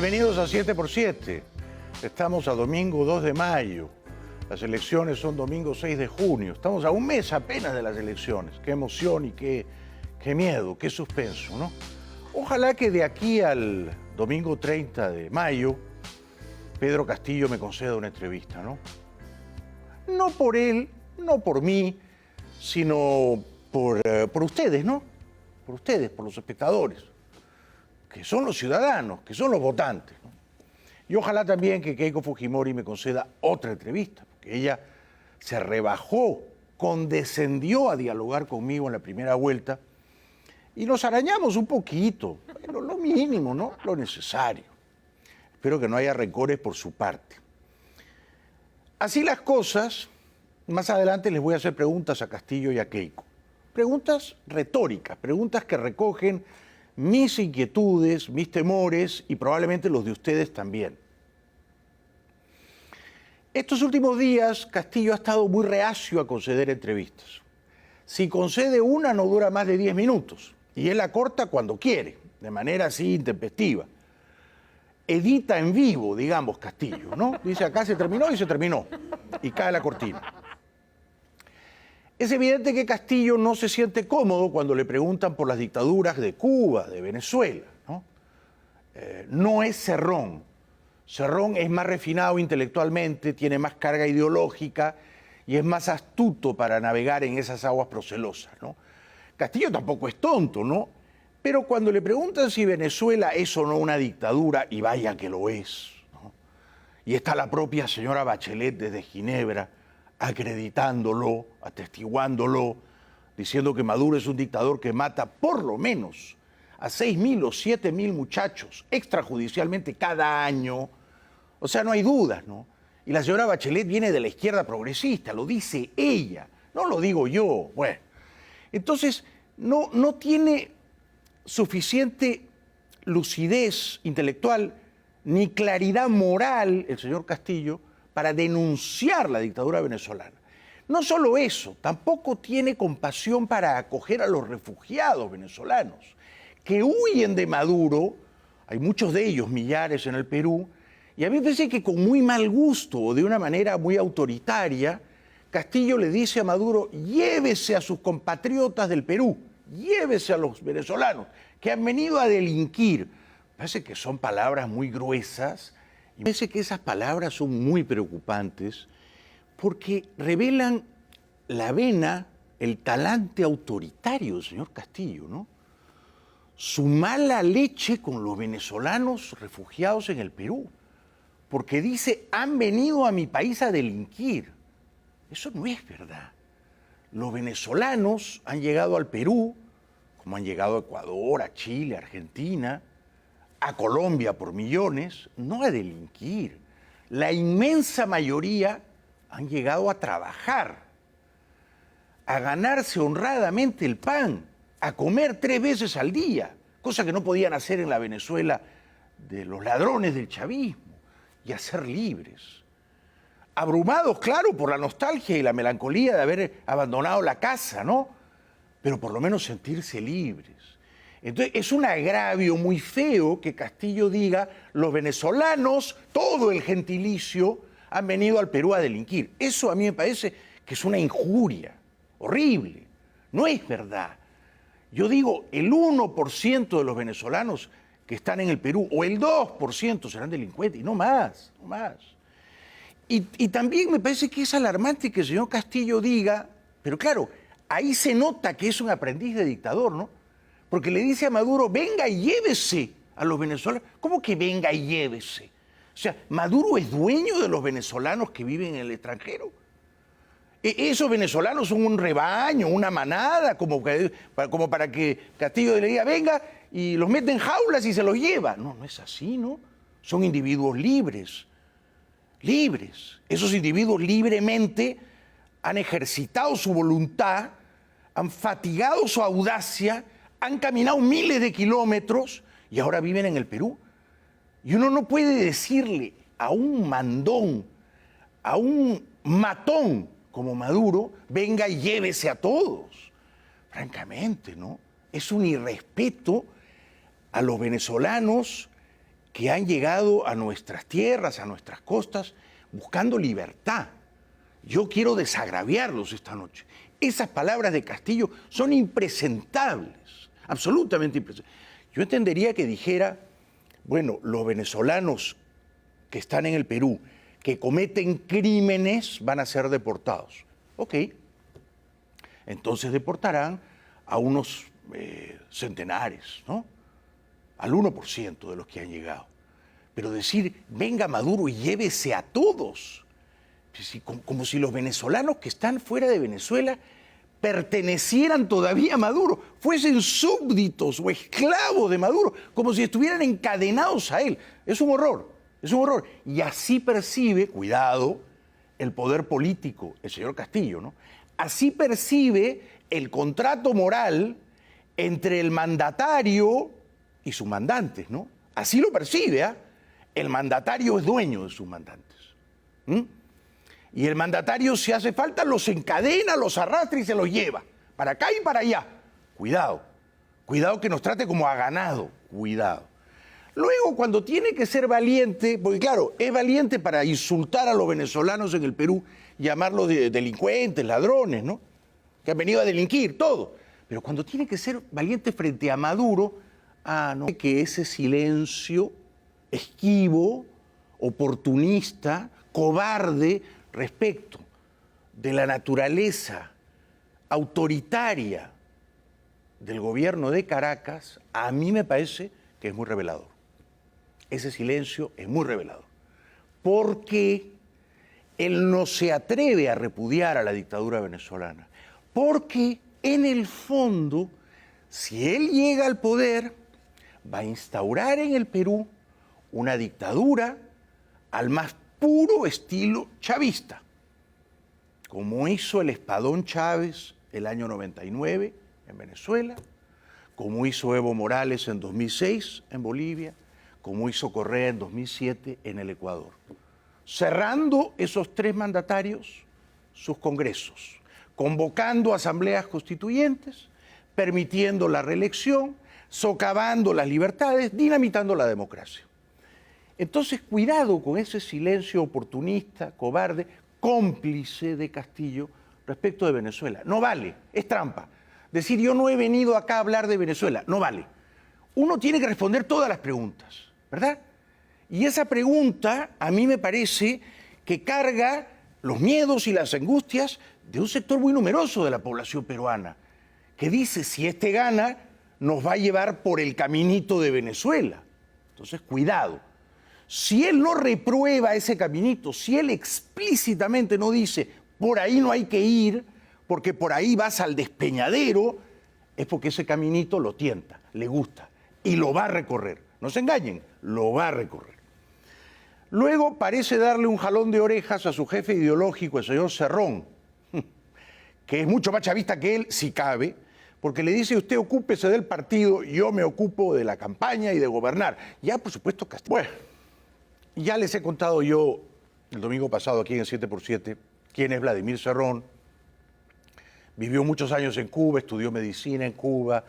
Bienvenidos a 7 por 7. Estamos a domingo 2 de mayo. Las elecciones son domingo 6 de junio. Estamos a un mes apenas de las elecciones. Qué emoción y qué miedo, qué suspenso, ¿no? Ojalá que de aquí al domingo 30 de mayo, Pedro Castillo me conceda una entrevista, ¿no? No por él, no por mí, sino por ustedes, ¿no? Por ustedes, por los espectadores, que son los ciudadanos, que son los votantes, ¿no? Y ojalá también que Keiko Fujimori me conceda otra entrevista, porque ella se rebajó, condescendió a dialogar conmigo en la primera vuelta y nos arañamos un poquito, bueno, lo mínimo, ¿no? Lo necesario. Espero que no haya rencores por su parte. Así las cosas, más adelante les voy a hacer preguntas a Castillo y a Keiko. Preguntas retóricas, preguntas que recogen mis inquietudes, mis temores y probablemente los de ustedes también. Estos últimos días, Castillo ha estado muy reacio a conceder entrevistas. Si concede una, no dura más de 10 minutos. Y él la corta cuando quiere, de manera así intempestiva. Edita en vivo, digamos, Castillo, ¿no? Dice, acá se terminó y se terminó. Y cae la cortina. Es evidente que Castillo no se siente cómodo cuando le preguntan por las dictaduras de Cuba, de Venezuela, ¿no? No es Cerrón. Cerrón es más refinado intelectualmente, tiene más carga ideológica y es más astuto para navegar en esas aguas procelosas, ¿no? Castillo tampoco es tonto, ¿no? Pero cuando le preguntan si Venezuela es o no una dictadura, y vaya que lo es, ¿no? Y está la propia señora Bachelet desde Ginebra acreditándolo, atestiguándolo, diciendo que Maduro es un dictador que mata por lo menos a 6.000 o 7.000 muchachos extrajudicialmente cada año. O sea, no hay dudas, ¿no? Y la señora Bachelet viene de la izquierda progresista, lo dice ella, no lo digo yo. Bueno, entonces no tiene suficiente lucidez intelectual ni claridad moral el señor Castillo para denunciar la dictadura venezolana. No solo eso, tampoco tiene compasión para acoger a los refugiados venezolanos que huyen de Maduro. Hay muchos de ellos, millares en el Perú, y a mí me parece que con muy mal gusto o de una manera muy autoritaria, Castillo le dice a Maduro, llévese a sus compatriotas del Perú, llévese a los venezolanos que han venido a delinquir. Parece que son palabras muy gruesas. Y me parece que esas palabras son muy preocupantes porque revelan la vena, el talante autoritario del señor Castillo, ¿no? Su mala leche con los venezolanos refugiados en el Perú. Porque dice, han venido a mi país a delinquir. Eso no es verdad. Los venezolanos han llegado al Perú, como han llegado a Ecuador, a Chile, a Argentina, a Colombia por millones, no a delinquir. La inmensa mayoría han llegado a trabajar, a ganarse honradamente el pan, a comer 3 veces al día, cosa que no podían hacer en la Venezuela de los ladrones del chavismo, y a ser libres. Abrumados, claro, por la nostalgia y la melancolía de haber abandonado la casa, ¿no? Pero por lo menos sentirse libres. Entonces, es un agravio muy feo que Castillo diga, los venezolanos, todo el gentilicio, han venido al Perú a delinquir. Eso a mí me parece que es una injuria horrible. No es verdad. Yo digo, el 1% de los venezolanos que están en el Perú, o el 2% serán delincuentes, y no más, no más. Y también me parece que es alarmante que el señor Castillo diga, pero claro, ahí se nota que es un aprendiz de dictador, ¿no? Porque le dice a Maduro, venga y llévese a los venezolanos. ¿Cómo que venga y llévese? O sea, ¿Maduro es dueño de los venezolanos que viven en el extranjero? ¿Esos venezolanos son un rebaño, una manada, como para que Castillo le diga, venga, y los mete en jaulas y se los lleva? No, no es así, ¿no? Son individuos libres, libres. Esos individuos libremente han ejercitado su voluntad, han fatigado su audacia, han caminado miles de kilómetros y ahora viven en el Perú. Y uno no puede decirle a un mandón, a un matón como Maduro, venga y llévese a todos. Francamente, ¿no? Es un irrespeto a los venezolanos que han llegado a nuestras tierras, a nuestras costas, buscando libertad. Yo quiero desagraviarlos esta noche. Esas palabras de Castillo son impresentables, absolutamente impresentables. Yo entendería que dijera, bueno, los venezolanos que están en el Perú, que cometen crímenes, van a ser deportados. Ok, entonces deportarán a unos centenares, ¿no? Al 1% de los que han llegado. Pero decir, venga Maduro y llévese a todos, como si los venezolanos que están fuera de Venezuela pertenecieran todavía a Maduro, fuesen súbditos o esclavos de Maduro, como si estuvieran encadenados a él. Es un horror, es un horror. Y así percibe, cuidado, el poder político, el señor Castillo, ¿no? Así percibe el contrato moral entre el mandatario y sus mandantes, ¿no? Así lo percibe, ¿eh? El mandatario es dueño de sus mandantes. Y el mandatario, si hace falta, los encadena, los arrastra y se los lleva, para acá y para allá. Cuidado, cuidado que nos trate como a ganado, cuidado. Luego, cuando tiene que ser valiente, porque claro, es valiente para insultar a los venezolanos en el Perú, llamarlos delincuentes, ladrones, ¿no? Que han venido a delinquir, todo. Pero cuando tiene que ser valiente frente a Maduro, no, que ese silencio esquivo, oportunista, cobarde respecto de la naturaleza autoritaria del gobierno de Caracas, a mí me parece que es muy revelador. Ese silencio es muy revelador. Porque él no se atreve a repudiar a la dictadura venezolana. Porque en el fondo, si él llega al poder, va a instaurar en el Perú una dictadura al más puro estilo chavista, como hizo el Espadón Chávez el año 99 en Venezuela, como hizo Evo Morales en 2006 en Bolivia, como hizo Correa en 2007 en el Ecuador. Cerrando esos tres mandatarios sus congresos, convocando asambleas constituyentes, permitiendo la reelección, socavando las libertades, dinamitando la democracia. Entonces, cuidado con ese silencio oportunista, cobarde, cómplice de Castillo respecto de Venezuela. No vale, es trampa. Decir yo no he venido acá a hablar de Venezuela, no vale. Uno tiene que responder todas las preguntas, ¿verdad? Y esa pregunta a mí me parece que carga los miedos y las angustias de un sector muy numeroso de la población peruana, que dice, si este gana, nos va a llevar por el caminito de Venezuela. Entonces, cuidado. Si él no reprueba ese caminito, si él explícitamente no dice, por ahí no hay que ir, porque por ahí vas al despeñadero, es porque ese caminito lo tienta, le gusta, y lo va a recorrer. No se engañen, lo va a recorrer. Luego parece darle un jalón de orejas a su jefe ideológico, el señor Cerrón, que es mucho más chavista que él, si cabe, porque le dice, usted ocúpese del partido, yo me ocupo de la campaña y de gobernar. Ya, por supuesto, Castillo. Bueno, ya les he contado yo el domingo pasado aquí en el 7x7 quién es Vladimir Cerrón. Vivió muchos años en Cuba, estudió medicina en Cuba,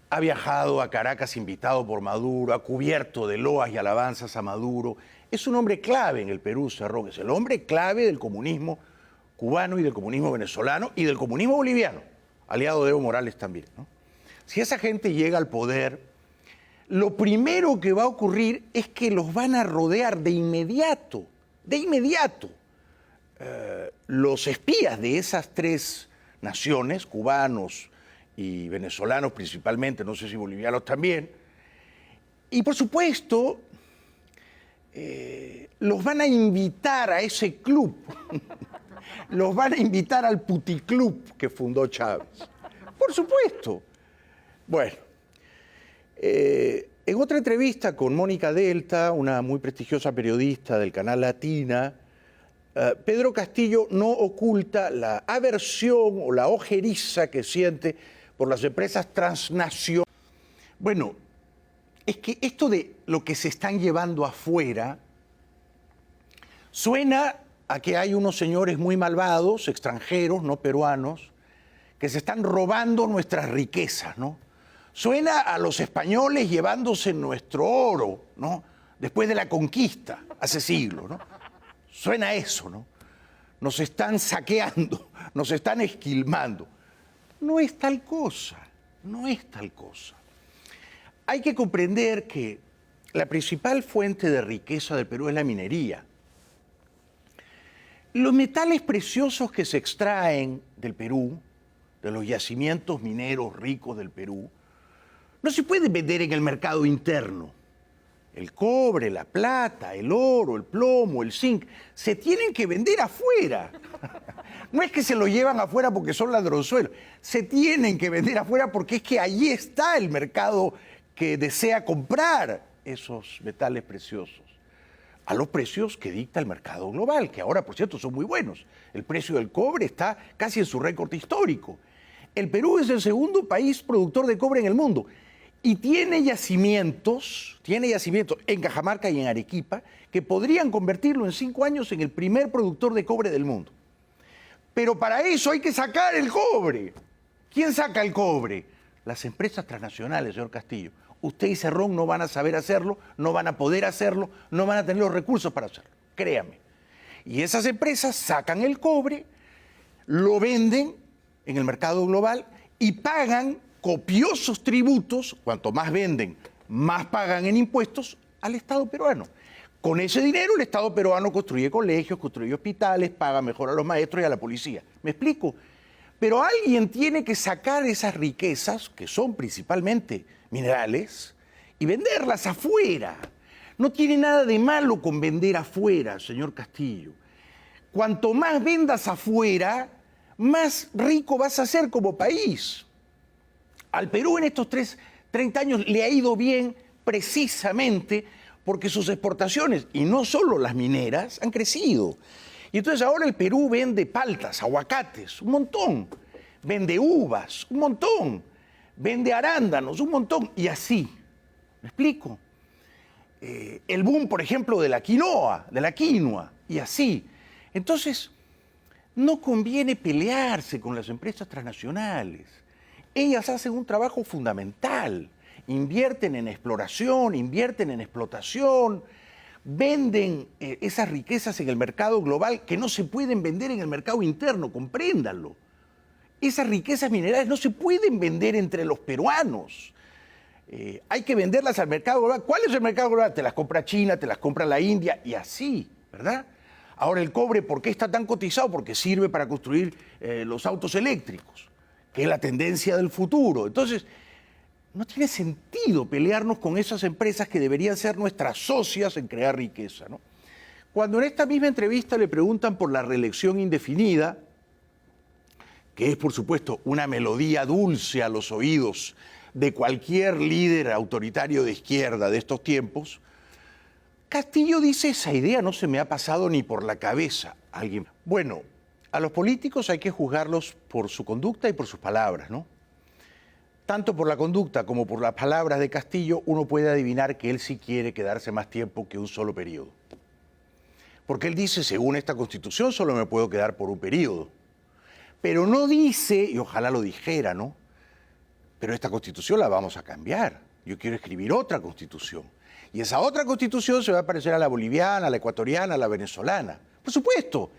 ha viajado a Caracas invitado por Maduro, ha cubierto de loas y alabanzas a Maduro. Es un hombre clave en el Perú, Cerrón, es el hombre clave del comunismo cubano y del comunismo venezolano y del comunismo boliviano, aliado de Evo Morales también, ¿no? Si esa gente llega al poder, lo primero que va a ocurrir es que los van a rodear de inmediato, los espías de esas tres naciones, cubanos y venezolanos principalmente, no sé si bolivianos también, y por supuesto los van a invitar a ese club, los van a invitar al puticlub que fundó Chávez, por supuesto. Bueno, en otra entrevista con Mónica Delta, una muy prestigiosa periodista del canal Latina, Pedro Castillo no oculta la aversión o la ojeriza que siente por las empresas transnacionales. Bueno, es que esto de lo que se están llevando afuera suena a que hay unos señores muy malvados, extranjeros, no peruanos, que se están robando nuestras riquezas, ¿no? Suena a los españoles llevándose nuestro oro, ¿no? después de la conquista, hace siglos, ¿no? Suena a eso, ¿no? Nos están saqueando, nos están esquilmando. No es tal cosa, no es tal cosa. Hay que comprender que la principal fuente de riqueza del Perú es la minería. Los metales preciosos que se extraen del Perú, de los yacimientos mineros ricos del Perú, no se pueden vender en el mercado interno. El cobre, la plata, el oro, el plomo, el zinc, se tienen que vender afuera. No es que se lo llevan afuera porque son ladronzuelos, se tienen que vender afuera porque es que allí está el mercado que desea comprar esos metales preciosos a los precios que dicta el mercado global, que ahora, por cierto, son muy buenos. El precio del cobre está casi en su récord histórico. El Perú es el segundo país productor de cobre en el mundo y tiene yacimientos en Cajamarca y en Arequipa que podrían convertirlo en 5 años en el primer productor de cobre del mundo. Pero para eso hay que sacar el cobre. ¿Quién saca el cobre? Las empresas transnacionales, señor Castillo. Usted y Cerrón no van a saber hacerlo, no van a poder hacerlo, no van a tener los recursos para hacerlo, créame. Y esas empresas sacan el cobre, lo venden en el mercado global y pagan copiosos tributos, cuanto más venden, más pagan en impuestos al Estado peruano. Con ese dinero el Estado peruano construye colegios, construye hospitales, paga mejor a los maestros y a la policía. ¿Me explico? Pero alguien tiene que sacar esas riquezas, que son principalmente minerales, y venderlas afuera. No tiene nada de malo con vender afuera, señor Castillo. Cuanto más vendas afuera, más rico vas a ser como país. Al Perú en estos 30 años le ha ido bien precisamente porque sus exportaciones, y no solo las mineras, han crecido. Y entonces ahora el Perú vende paltas, aguacates, un montón. Vende uvas, un montón. Vende arándanos, un montón. Y así. ¿Me explico? El boom, por ejemplo, de la quinoa, y así. Entonces, no conviene pelearse con las empresas transnacionales. Ellas hacen un trabajo fundamental. Invierten en exploración, invierten en explotación, venden esas riquezas en el mercado global que no se pueden vender en el mercado interno, compréndanlo. Esas riquezas minerales no se pueden vender entre los peruanos. Hay que venderlas al mercado global. ¿Cuál es el mercado global? Te las compra China, te las compra la India y así, ¿verdad? Ahora el cobre, ¿por qué está tan cotizado? Porque sirve para construir los autos eléctricos, que es la tendencia del futuro. Entonces, no tiene sentido pelearnos con esas empresas que deberían ser nuestras socias en crear riqueza, ¿no? Cuando en esta misma entrevista le preguntan por la reelección indefinida, que es, por supuesto, una melodía dulce a los oídos de cualquier líder autoritario de izquierda de estos tiempos, Castillo dice, esa idea no se me ha pasado ni por la cabeza. Alguien. Bueno, a los políticos hay que juzgarlos por su conducta y por sus palabras, ¿no? Tanto por la conducta como por las palabras de Castillo, uno puede adivinar que él sí quiere quedarse más tiempo que un solo periodo. Porque él dice, según esta Constitución, solo me puedo quedar por un periodo. Pero no dice, y ojalá lo dijera, ¿no? Pero esta Constitución la vamos a cambiar. Yo quiero escribir otra Constitución. Y esa otra Constitución se va a parecer a la boliviana, a la ecuatoriana, a la venezolana. Por supuesto.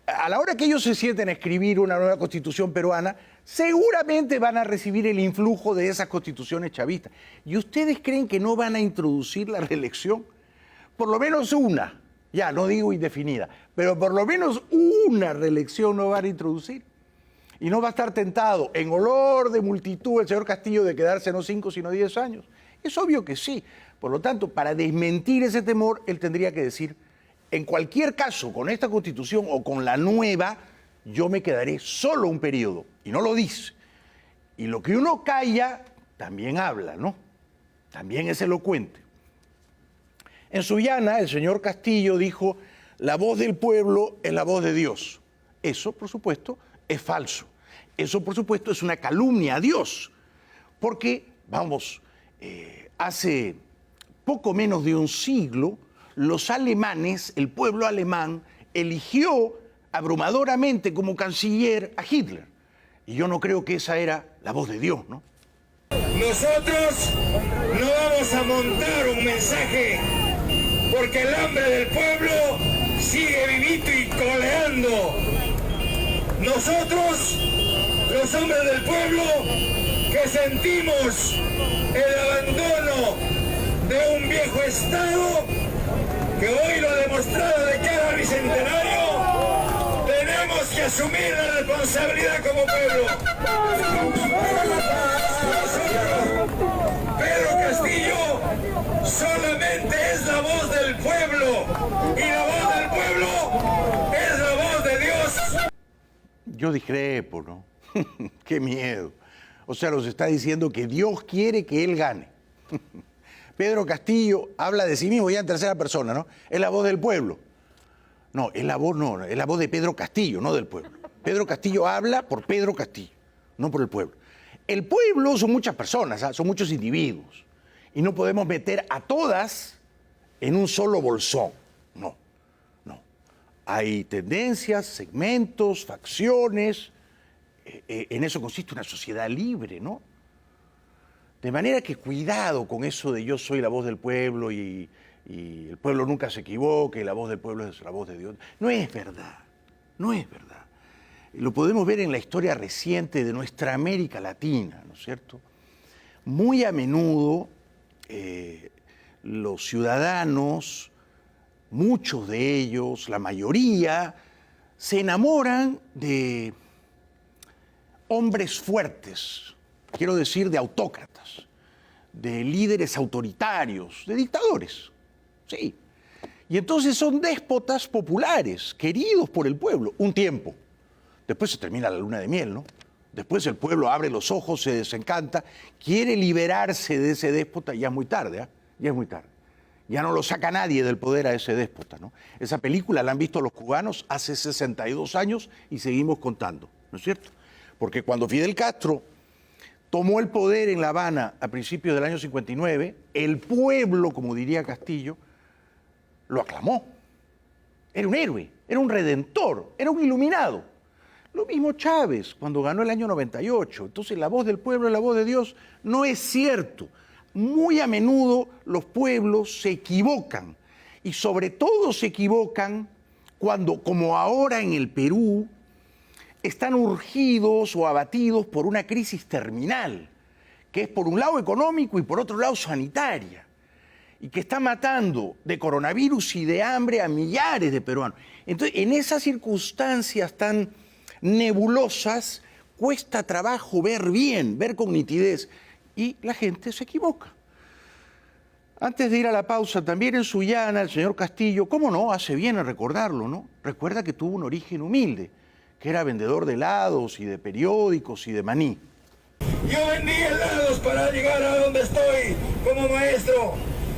A la hora que ellos se sienten a escribir una nueva Constitución peruana, seguramente van a recibir el influjo de esas constituciones chavistas. ¿Y ustedes creen que no van a introducir la reelección? Por lo menos una, ya no digo indefinida, pero por lo menos una reelección no van a introducir. Y no va a estar tentado, en olor de multitud, el señor Castillo de quedarse no 5, sino 10 años. Es obvio que sí. Por lo tanto, para desmentir ese temor, él tendría que decir, en cualquier caso, con esta Constitución o con la nueva, yo me quedaré solo un periodo. Y no lo dice. Y lo que uno calla, también habla, ¿no? También es elocuente. En Sullana, el señor Castillo dijo, la voz del pueblo es la voz de Dios. Eso, por supuesto, es falso. Eso, por supuesto, es una calumnia a Dios. Porque, vamos, hace poco menos de un siglo, los alemanes, el pueblo alemán, eligió abrumadoramente como canciller a Hitler. Y yo no creo que esa era la voz de Dios, ¿no? Nosotros no vamos a montar un mensaje porque el hambre del pueblo sigue vivito y coleando. Nosotros, los hombres del pueblo, que sentimos el abandono de un viejo Estado, que hoy lo ha demostrado de cara al Bicentenario, tenemos que asumir la responsabilidad como pueblo. Pedro Castillo solamente es la voz del pueblo, y la voz del pueblo es la voz de Dios. Yo discrepo, ¿no? Qué miedo. O sea, nos está diciendo que Dios quiere que él gane. Pedro Castillo habla de sí mismo ya en tercera persona, ¿no? Es la voz del pueblo. No, es la voz de Pedro Castillo, no del pueblo. Pedro Castillo habla por Pedro Castillo, no por el pueblo. El pueblo son muchas personas, ¿ah? Son muchos individuos. Y no podemos meter a todas en un solo bolsón. No, no. Hay tendencias, segmentos, facciones. En eso consiste una sociedad libre, ¿no? De manera que cuidado con eso de yo soy la voz del pueblo y el pueblo nunca se equivoca y la voz del pueblo es la voz de Dios. No es verdad, no es verdad. Lo podemos ver en la historia reciente de nuestra América Latina, ¿no es cierto? Muy a menudo los ciudadanos, muchos de ellos, la mayoría, se enamoran de hombres fuertes, quiero decir de autócratas, de líderes autoritarios, de dictadores, sí. Y entonces son déspotas populares, queridos por el pueblo, un tiempo. Después se termina la luna de miel, ¿no? Después el pueblo abre los ojos, se desencanta, quiere liberarse de ese déspota y ya es muy tarde, ¿eh? Ya es muy tarde. Ya no lo saca nadie del poder a ese déspota, ¿no? Esa película la han visto los cubanos hace 62 años y seguimos contando, ¿no es cierto? Porque cuando Fidel Castro tomó el poder en La Habana a principios del año 59, el pueblo, como diría Castillo, lo aclamó. Era un héroe, era un redentor, era un iluminado. Lo mismo Chávez cuando ganó el año 98. Entonces la voz del pueblo es la voz de Dios. No es cierto. Muy a menudo los pueblos se equivocan. Y sobre todo se equivocan cuando, como ahora en el Perú, están urgidos o abatidos por una crisis terminal, que es por un lado económico y por otro lado sanitaria, y que está matando de coronavirus y de hambre a millares de peruanos. Entonces, en esas circunstancias tan nebulosas, cuesta trabajo ver bien, ver con nitidez, y la gente se equivoca. Antes de ir a la pausa, también en Sullana, el señor Castillo, cómo no, hace bien en recordarlo, ¿no? Recuerda que tuvo un origen humilde, que era vendedor de helados y de periódicos y de maní. Yo vendí helados para llegar a donde estoy como maestro.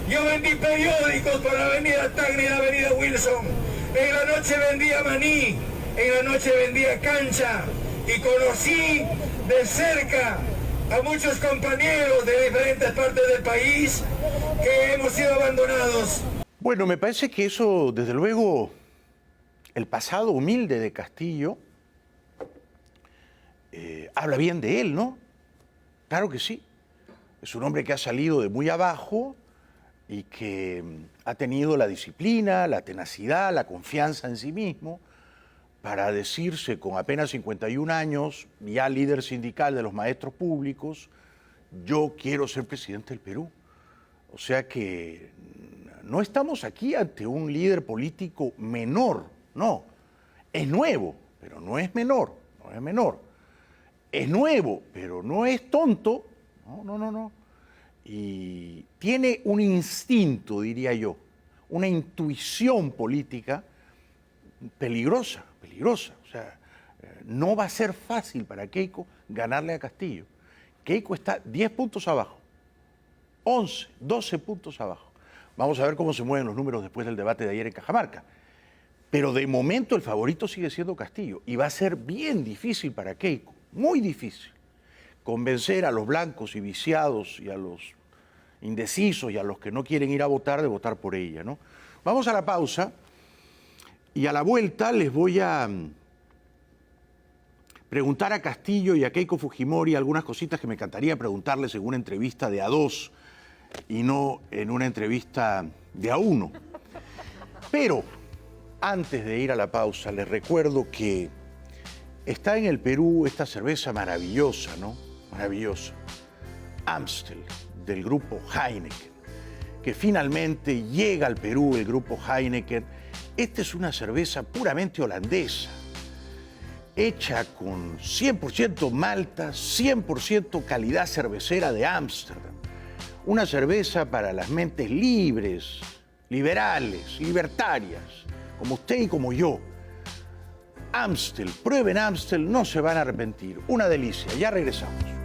Yo vendí periódicos por la avenida Tacna y la avenida Wilson. En la noche vendía maní, en la noche vendía cancha y conocí de cerca a muchos compañeros de diferentes partes del país que hemos sido abandonados. Bueno, me parece que eso, desde luego, el pasado humilde de Castillo, habla bien de él, ¿no? Claro que sí. Es un hombre que ha salido de muy abajo y que ha tenido la disciplina, la tenacidad, la confianza en sí mismo para decirse con apenas 51 años, ya líder sindical de los maestros públicos, yo quiero ser presidente del Perú. O sea que no estamos aquí ante un líder político menor, no. Es nuevo, pero no es menor, no es menor. Es nuevo, pero no es tonto, no. Y tiene un instinto, diría yo, una intuición política peligrosa. O sea, no va a ser fácil para Keiko ganarle a Castillo. Keiko está 10 puntos abajo, 11, 12 puntos abajo. Vamos a ver cómo se mueven los números después del debate de ayer en Cajamarca. Pero de momento el favorito sigue siendo Castillo y va a ser bien difícil para Keiko, muy difícil, convencer a los blancos y viciados y a los indecisos y a los que no quieren ir a votar de votar por ella, ¿no? Vamos a la pausa y a la vuelta les voy a preguntar a Castillo y a Keiko Fujimori algunas cositas que me encantaría preguntarles en una entrevista de A2 y no en una entrevista de A1. Pero antes de ir a la pausa, les recuerdo que está en el Perú esta cerveza maravillosa, ¿no? Maravillosa. Amstel, del grupo Heineken, que finalmente llega al Perú el grupo Heineken. Esta es una cerveza puramente holandesa, hecha con 100% malta, 100% calidad cervecera de Ámsterdam. Una cerveza para las mentes libres, liberales, libertarias, como usted y como yo. Amstel, prueben Amstel, no se van a arrepentir. Una delicia, ya regresamos.